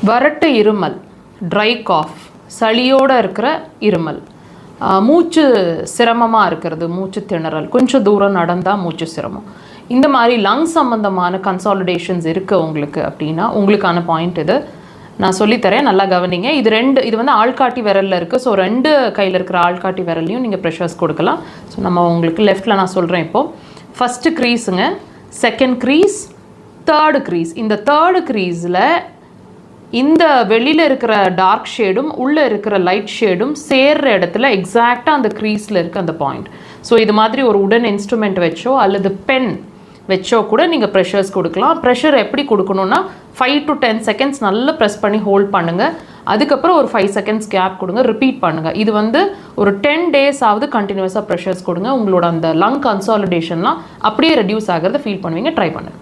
வறட்டு இருமல், try cough, சளியோடு இருக்கிற இருமல், மூச்சு சிரமமாக இருக்கிறது, மூச்சு திணறல், கொஞ்சம் தூரம் நடந்தால் மூச்சு சிரமம், இந்த மாதிரி லங் சம்மந்தமான கன்சாலிடேஷன்ஸ் இருக்குது உங்களுக்கு அப்படின்னா உங்களுக்கான பாயிண்ட் இது. நான் சொல்லித்தரேன், நல்லா கவனிங்க. இது வந்து ஆள்காட்டி விரலில் இருக்குது. ஸோ 2 கையில் இருக்கிற ஆள்காட்டி விரல்லையும் நீங்கள் ப்ரெஷர்ஸ் கொடுக்கலாம். ஸோ நம்ம உங்களுக்கு லெஃப்டில் நான் சொல்கிறேன் இப்போது. ஃபஸ்ட்டு க்ரீஸுங்க, செகண்ட் க்ரீஸ், தேர்டு க்ரீஸ். இந்த தேர்டு க்ரீஸில் இந்த வெளியில் இருக்கிற டார்க் ஷேடும் உள்ளே இருக்கிற லைட் ஷேடும் சேர்ற இடத்துல எக்ஸாக்டாக அந்த க்ரீஸில் இருக்க அந்த பாயிண்ட். ஸோ இது மாதிரி ஒரு உடன் இன்ஸ்ட்ருமெண்ட் வச்சோ அல்லது பென் வச்சோ கூட நீங்கள் ப்ரெஷர்ஸ் கொடுக்கலாம். ப்ரெஷர் எப்படி கொடுக்கணுன்னா 5 to 10 seconds நல்லா ப்ரெஸ் பண்ணி ஹோல்ட் பண்ணுங்கள். அதுக்கப்புறம் ஒரு 5 seconds கேப் கொடுங்க, ரிப்பீட் பண்ணுங்கள். இது வந்து ஒரு 10 days ஆகுது கண்டினியூஸாக ப்ரெஷர்ஸ் கொடுங்க. உங்களோட அந்த லங் கன்சாலிடேஷன்லாம் அப்படியே ரெடியூஸ் ஆகிறத ஃபீல் பண்ணுவீங்க. ட்ரை பண்ணுங்கள்.